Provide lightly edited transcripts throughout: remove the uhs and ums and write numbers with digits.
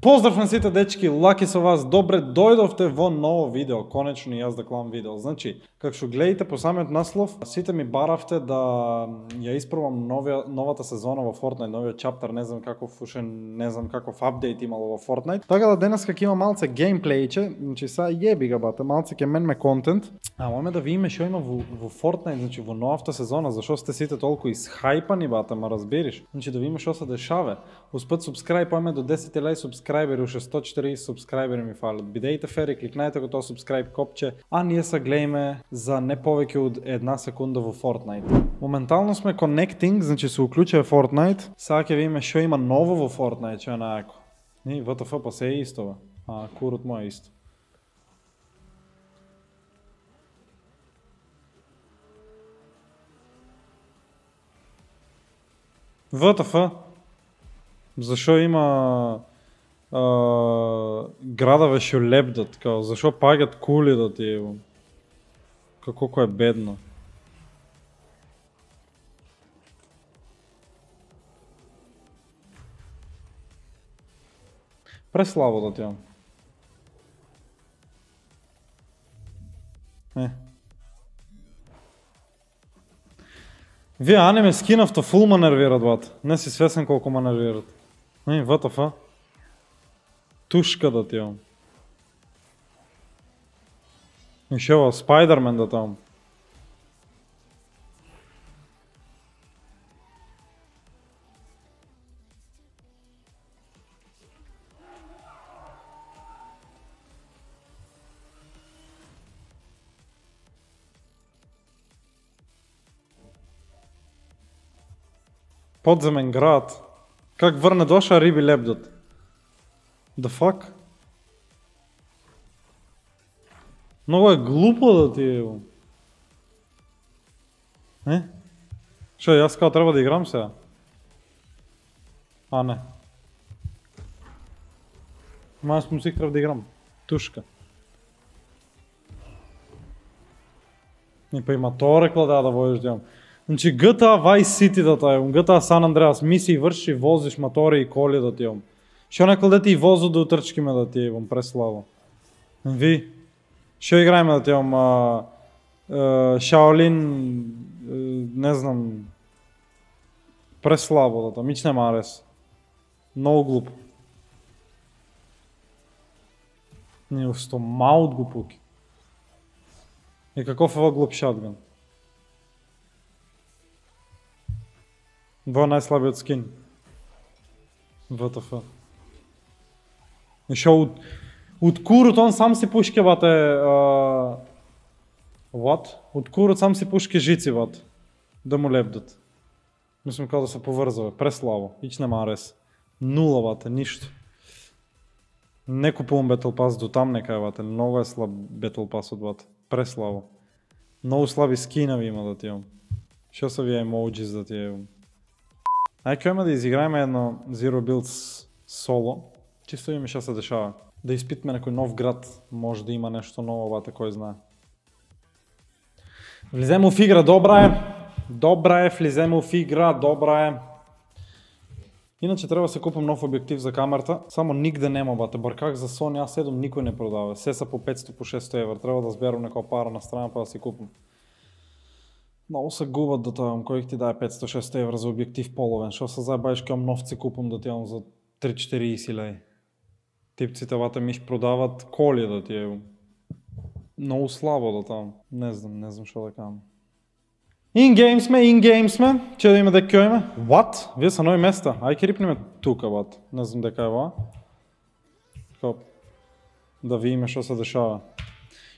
Поздрав на сите дечки, Лаки со вас, добре дојдовте во ново видео, конечно и јас да клам видео. Значи, како што гледате по самиот наслов, сите ми баравте да ја испробам новата сезона во Fortnite, новиот чаптер, не знам каков апдейт имало во Fortnite. Така да денес ќе има малце геймплеиче, значи са јеби га бате, малце ќе менме контент. А моме да видиме што има во Fortnite, значи во новата сезона, зашо сте сите толку исхајпани бате, ма разбираш. Значи да видиме што се дешава. Успет субскрајбаме до 10.000 субскрајбери, уште 140 субскрајбери ми фалат. Бидејте фери, кликнајте го тоа субскрајб копче, а ние се глееме за не повеќе од 1 секунда во Fortnite. Моментално сме connecting, значи се уклучува Fortnite. Сега ќе видиме што има ново во Fortnite, што е најако. И ВТФ па се е исто, бе. А курот мој е исто. ВТФ, зашо има градове што лепдат, као зашо паѓат кули да ти ево. Колко е бедно. Преслабо да ти имам. Вие аниме скинавте фул ма нервират, бат. Не си свесен колку ма нервират. ВТФ. Тушка да ти имам. И шо, Спайдермен да там. Подземен град. Как врне доша, риби лепдат. The fuck? Много е глупо да ти е. Шо, јас као треба да играм сега? А, не. Ма јас мусик треба да играм. Тушка. И па има тоа рекла да водиш да имам. Значи GTA Vice City да тај, GTA San Andreas, мисии врши, возиш мотори и коли да ти имам. Шо некол да ти возу да утрчки ме да ти имам, преславо. Ви, шо играјме да ти имам, Shaolin, не знам, преслабо да там, ич нема арес. Много глупо. Не, усто маут го пуки. И каков е ова глуп шатган? Во најслабиот скин. ВТФ. И шо од курот он сам си пушке бате what? Од курот сам си пушке жици бат. Да му лепдат. Мислам као да се поврзава, преслабо. Ич нема арес. Нула бате, ништо. Не купувам Battle Pass до там некај бате, многу е слаб Battle Pass од бате. Преслабо. Многу слаби скинави има да ти имам. Шо са вие емоджис да ти имам? Ај кајме да изиграеме едно Zero Builds соло. Чисто видиме што се дешава. Да испитме некој нов град, може да има нешто ново, бате, кој знае. Влиземе в игра, добра е. Добра е, влиземе в игра, добра е. Иначе треба да се купам нов објектив за камерата, само нигде нема, бате, бар как за Sony A7 никој не продава. Се са по 500, по 600 евра, треба да зберам некоја пара на страна па да си купам. Много се губат да тојам, кој ти даде 500-600 евра за објектив половен, шо се заебаеш као новци купам да ти имам за 3-4 леј. Типците бате миш продават коли да ти е. Много слабо да там. Не знам шо да кажам. In-game сме, че да има да кјојме. What? Вие са нови места. Ај ке рипнеме тука, бат. Не знам дека е ова. Да видиме шо се дешава.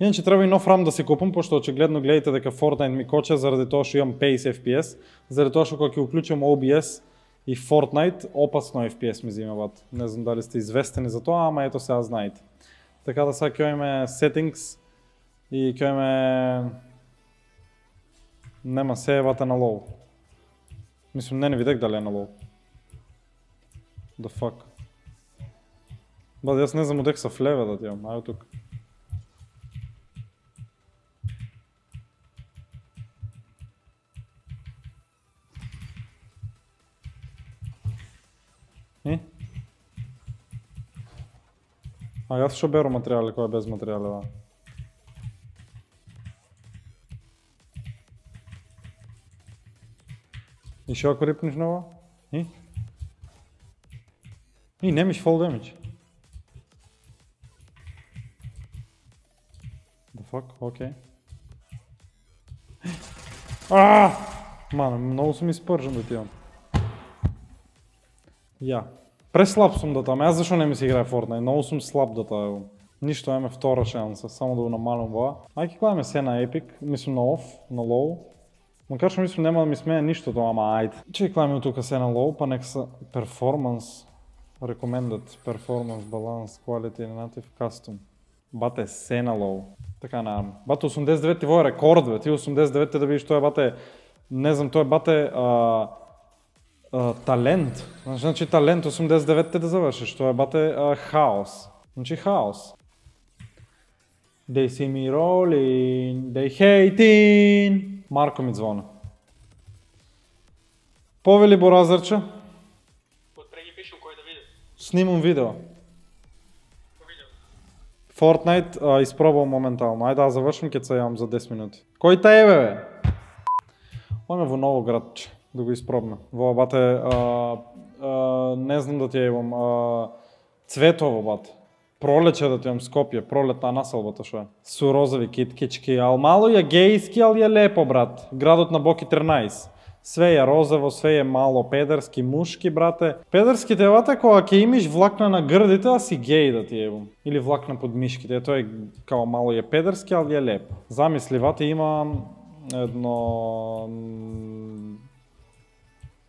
Иначе треба и нов рам да си купам, пошто очигледно гледате дека Fortnite ми коче заради тоа што имам Pace FPS, заради тоа што кога ќе уклучам OBS и Fortnite, опасно FPS ми зима, бат. Не знам дали сте известени за тоа, ама ето сега знаете. Така да сега ќе имаме settings и ќе имаме... Нема се евата на лоу. Мислам, не видек дали е на лоу. The fuck. Бат, јас не знам одек са влеве да ти имам, ајо тук. А јас што беру материјали кој е без материјали, да. И што ако рипнеш нова? И? И немиш fall damage. The fuck? Окей. Мане, многу сум испржен да тивам. Ја. Преслаб сум да таа, јас зашо не ми се играе Fortnite, многу сум слаб да таа. Ништо, еме втора шанса, само да го намалам воа. Ајде гледаме се на Epic, мислам на off, на low. Макар што мислам нема да ми смее ништо тоа, ама ајде. Чеј гледаме тука се на low, па нека се performance, recommended, performance, balance, quality, native, custom. Бате се на low. Така наравно. Бате 89 во рекорд, бе. Ти 89 да видиш тоа е бате, не знам, тоа е бате талент. Значи талент 89 да завршиш, тоа е бате хаос. Значи хаос. They see me rolling, they hating. Марко ми звона. Повели Боразарче? Отпреги пишу кој да види. Снимам видео. Fortnite испробувам моментално. Ајде да завршим, ке се јавам за 10 минути. Кој та е, бе? Ојме во ново градче, да го испробме. Во бате, не знам да ти јавам, Цветово, бате. Пролече да ти јам Скопје, пролетна населбата шо е. Су розови киткички, ал мало ја гејски, ал ја лепо, брат. Градот на Боки 13. Све е розово, све е мало педерски, мушки, брате. Педерските бате кога ќе имиш влакна на грдите, а си геј да ти јебам. Или влакна под мишките, тоа е као мало е педерски, ал ја лепо. Замисли, вате има едно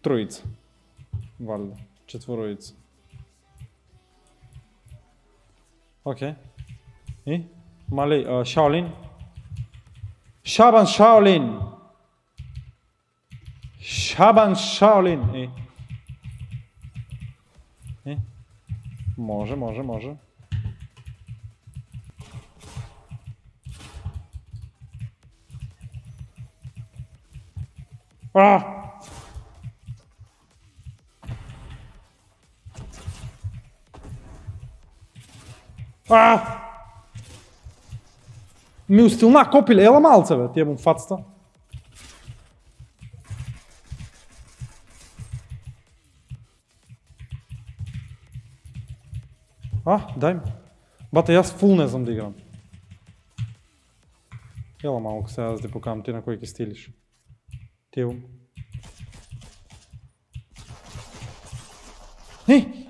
тројица. Валјда, четворојица. Окей. И? Мали, Шаолин? Шабан Шаолин! Шабан Шаолин! И? Може. Ми устилна копиле, ела малце, бе, ти јебам фацата. Дај ми. Бате, јас фул не знам да играм. Ела малко сега да ти покажам ти на кој ќе стилиш. Ти јебам.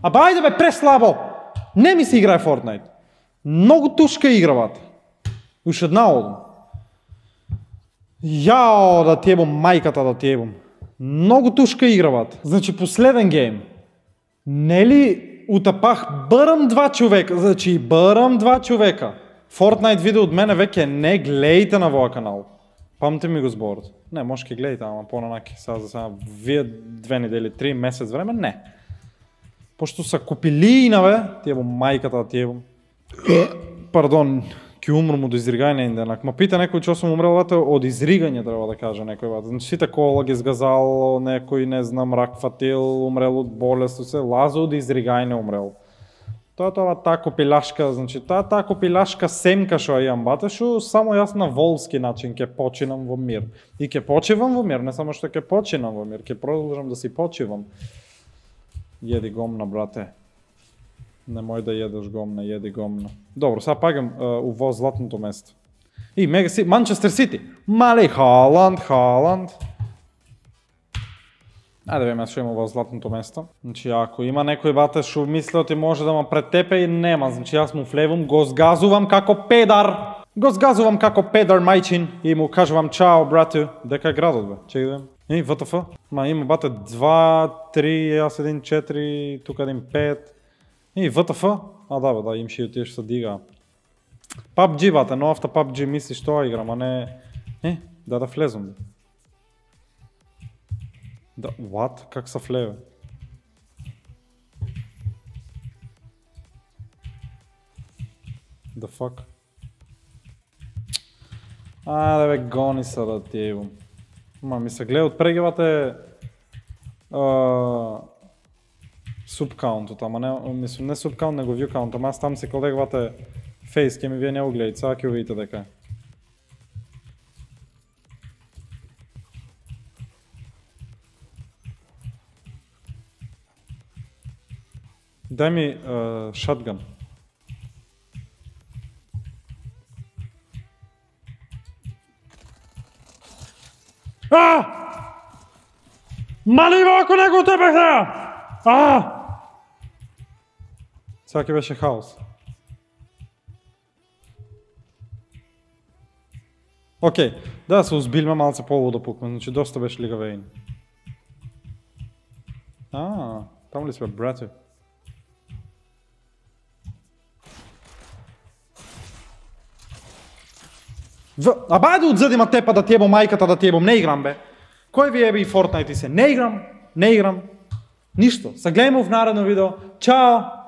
Ајде бе, преслабо! Не ми се играе Fortnite. Многу тушка игра, бате. Уш една одам. Јао, да ти ебам, мајката да ти ебам. Многу тушка игра, бате. Значи, последен гейм. Нели утапах бърам 2 човека. Значи, бърам 2 човека. Fortnite видео од мене веќе не гледајте на воја канал. Памте ми го зборот. Не, може ке гледајте, ама понанаки. Сега за сега, вие 2 недели, 3 месец време, не. Пошто са купилина, бе, ти ебам мајката да ти ебам. Пардон, ќе умрам од изригање един денак. Ма пита некој што сум умрел, бате, од изригање треба да каже некој, бате. Значи сите кола ги сгазал, некој, не знам, рак фатил, умрел од болест, се лазо од изригање умрел. Тоа таа копилашка, значи таа копилашка семка што ја имам, бате, што само јас на волски начин ќе починам во мир. И ќе почивам во мир, не само што ќе починам во мир, ќе продолжам да си почивам. Једи гомна, брате. Немој да једеш гомна, једи гомна. Добро, сега пагам во златното место. И Манчестер Сити. Мали Халанд. Ајде бе, што има во златното место. Значи, ако има некој, бате, што мисле ти може да ма претепе и нема. Значи, јас му влевам, го сгазувам како педар. Мајчин и му кажувам чао, брате. Дека е градот, бе? Чеки да. И ВТФ. Ма има, бате, 2, 3, јас 1, 4, тука 1, 5. И ВТФ. Да, имши и тие што се дига. PUBG, бате, новата PUBG мислиш тоа играм, а не... Да влезам, бе. Да, what? Как са влеве? The fuck? Да бе, гони са да ти ебам. Ма ми се гледа отпреги, бате... Со субкаунтот, ама не, мислам не субкаунт, него view count, ама аз там си колегвате фейс, ке ми вие не го гледате, сега ќе го видите дека е. Дай ми шотган. Маливо ако него тебе сега! Сега ќе беше хаос. Окей, да се узбилме малце по-лудо да пукме, значи доста беше Лига Вейн. Там ли сме, брате? Аба да отзадим тепа да ти ебам майката да ти ебам, не играм бе. Кој ви еби и Fortnite и се? Не играм. Ништо. Се гледаме в наредно видео. Чао!